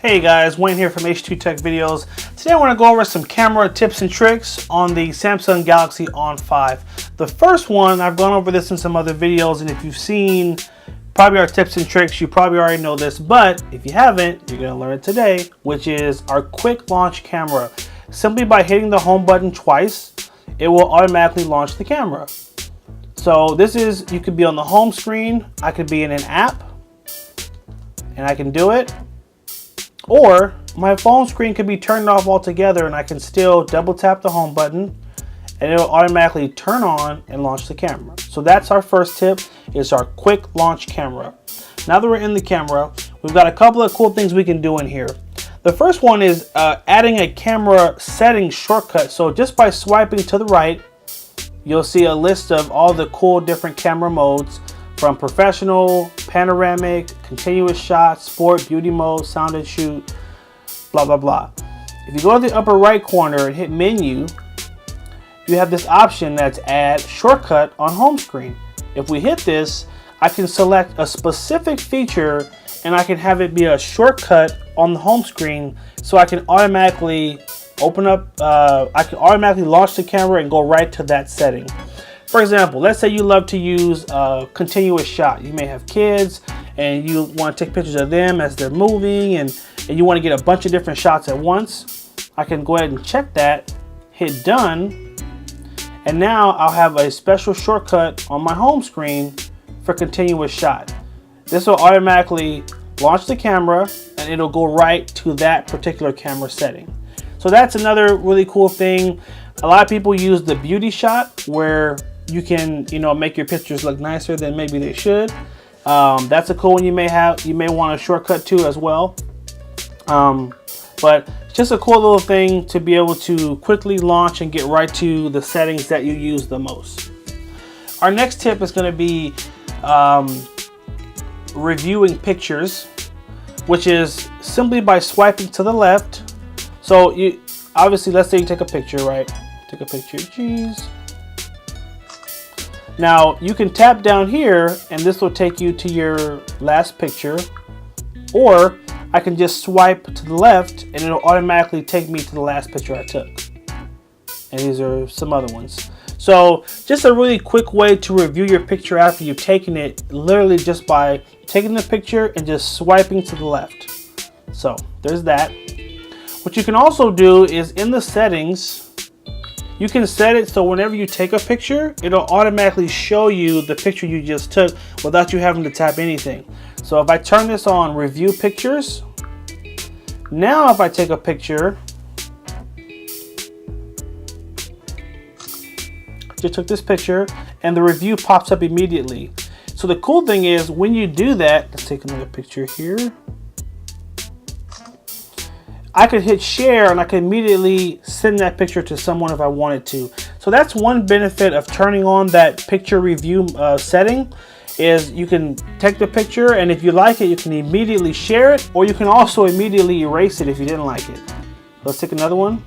Hey guys, Wayne here from H2 Tech Videos. Today I want to go over some camera tips and tricks on the Samsung Galaxy On5. The first one, I've gone over this in some other videos, and if you've seen probably our tips and tricks, you probably already know this, but if you haven't, you're going to learn it today, which is our quick launch camera. Simply by hitting the home button twice, it will automatically launch the camera. So this is, you could be on the home screen, I could be in an app, and I can do it. Or my phone screen could be turned off altogether and I can still double tap the home button and it will automatically turn on and launch the camera. So that's our first tip, is our quick launch camera. Now that we're in the camera, we've got a couple of cool things we can do in here. The first one is adding a camera settings shortcut. So just by swiping to the right, you'll see a list of all the cool different camera modes, from professional, panoramic, continuous shot, sport, beauty mode, sound and shoot, blah, blah, blah. If you go to the upper right corner and hit menu, you have this option that's add shortcut on home screen. If we hit this, I can select a specific feature and I can have it be a shortcut on the home screen, so I can automatically open up, I can automatically launch the camera and go right to that setting. For example, let's say you love to use a continuous shot. You may have kids and you want to take pictures of them as they're moving and you want to get a bunch of different shots at once. I can go ahead and check that, hit done, and now I'll have a special shortcut on my home screen for continuous shot. This will automatically launch the camera and it'll go right to that particular camera setting. So that's another really cool thing. A lot of people use the beauty shot where you can, make your pictures look nicer than maybe they should. That's a cool one you may want a shortcut to as well. But it's just a cool little thing to be able to quickly launch and get right to the settings that you use the most. Our next tip is going to be reviewing pictures, which is simply by swiping to the left. So you obviously, let's say you take a picture, right? Take a picture, geez. Now you can tap down here and this will take you to your last picture, or I can just swipe to the left and it'll automatically take me to the last picture I took. And these are some other ones. So just a really quick way to review your picture after you've taken it, literally just by taking the picture and just swiping to the left. So there's that. What you can also do is in the settings, you can set it so whenever you take a picture, it'll automatically show you the picture you just took without you having to tap anything. So if I turn this on review pictures, now if I take a picture, just took this picture and the review pops up immediately. So the cool thing is when you do that, let's take another picture here. I could hit share and I could immediately send that picture to someone if I wanted to. So that's one benefit of turning on that picture review setting, is you can take the picture and if you like it, you can immediately share it, or you can also immediately erase it if you didn't like it. Let's take another one.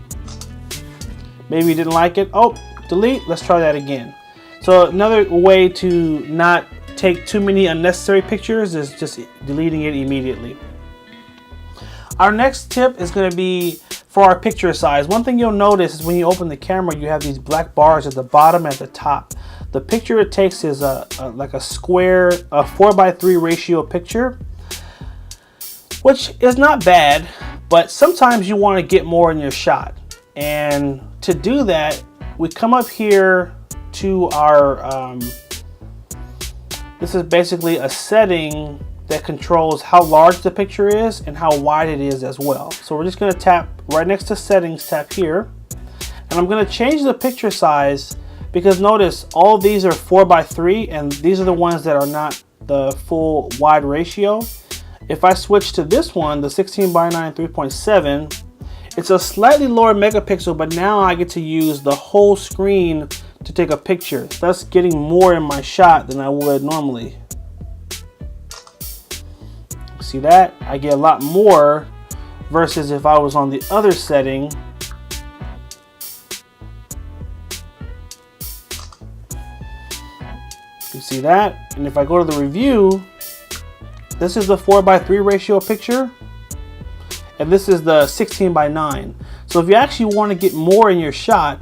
Maybe you didn't like it. Oh, delete. Let's try that again. So another way to not take too many unnecessary pictures is just deleting it immediately. Our next tip is going to be for our picture size. One thing you'll notice is when you open the camera, you have these black bars at the bottom and at the top. The picture it takes is like a square, a 4:3 ratio picture, which is not bad, but sometimes you want to get more in your shot. And to do that, we come up here to our, this is basically a setting that controls how large the picture is and how wide it is as well. So we're just going to tap right next to settings, tap here, and I'm going to change the picture size, because notice all these are 4:3 and these are the ones that are not the full wide ratio. If I switch to this one, the 16:9 3.7, it's a slightly lower megapixel, but now I get to use the whole screen to take a picture, thus getting more in my shot than I would normally. See that? I get a lot more versus if I was on the other setting. You see that? And if I go to the review, this is the 4:3 ratio picture. and this is the 16:9. So if you actually want to get more in your shot,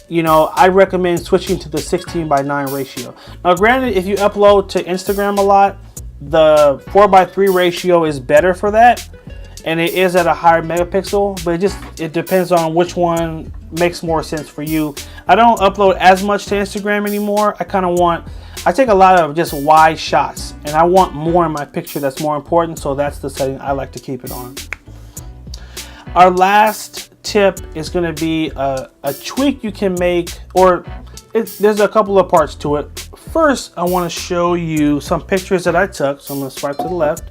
you know, I recommend switching to the 16:9 ratio. Now granted, if you upload to Instagram a lot, the 4:3 ratio is better for that, and it is at a higher megapixel, but it depends on which one makes more sense for you. I don't upload as much to Instagram anymore. I take a lot of just wide shots, and I want more in my picture that's more important, so that's the setting I like to keep it on. Our last tip is going to be a tweak you can make, or there's a couple of parts to it. First, I want to show you some pictures that I took, so I'm going to swipe to the left.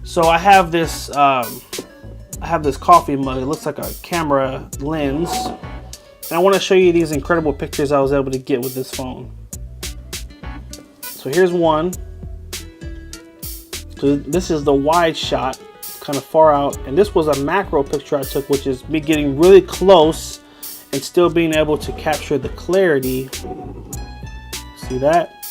So I have this coffee mug. It looks like a camera lens. And I want to show you these incredible pictures I was able to get with this phone. So here's one. So this is the wide shot, kind of far out. And this was a macro picture I took, which is me getting really close and still being able to capture the clarity. See that?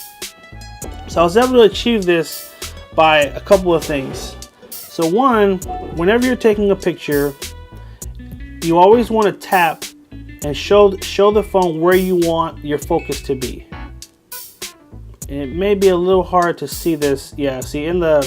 So I was able to achieve this by a couple of things. So one, whenever you're taking a picture, you always want to tap and show the phone where you want your focus to be. And it may be a little hard to see this. Yeah, see in the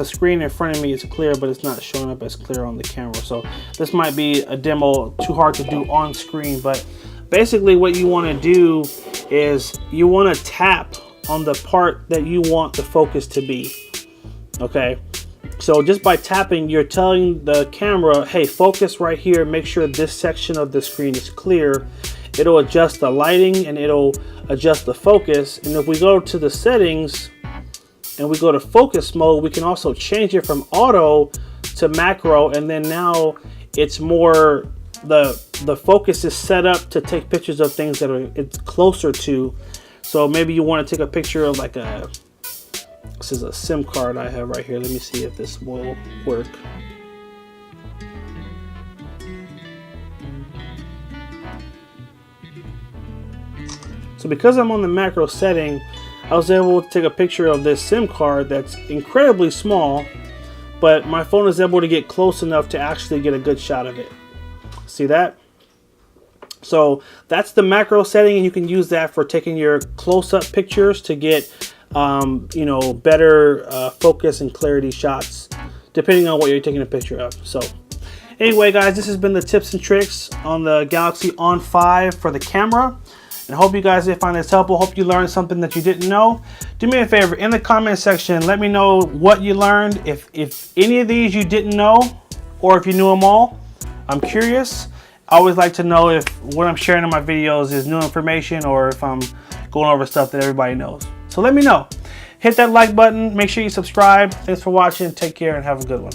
screen in front of me it's clear, but it's not showing up as clear on the camera. So this might be a demo too hard to do on screen, but basically what you want to do is you want to tap on the part that you want the focus to be. Okay, so just by tapping, you're telling the camera, hey, focus right here, make sure this section of the screen is clear. It'll adjust the lighting and it'll adjust the focus. And if we go to the settings and we go to focus mode, we can also change it from auto to macro, and then now it's more, the focus is set up to take pictures of things that it's closer to. So maybe you want to take a picture of like this is a SIM card I have right here. Let me see if this will work. So because I'm on the macro setting, I was able to take a picture of this SIM card that's incredibly small, but my phone is able to get close enough to actually get a good shot of it. See that? So that's the macro setting, and you can use that for taking your close-up pictures to get you know, better focus and clarity shots, depending on what you're taking a picture of. So anyway, guys, this has been the tips and tricks on the Galaxy On5 for the camera. And I hope you guys did find this helpful. Hope you learned something that you didn't know. Do me a favor, in the comment section, let me know what you learned. If any of these you didn't know, or if you knew them all. I'm curious. I always like to know if what I'm sharing in my videos is new information, or if I'm going over stuff that everybody knows. So let me know. Hit that like button. Make sure you subscribe. Thanks for watching. Take care and have a good one.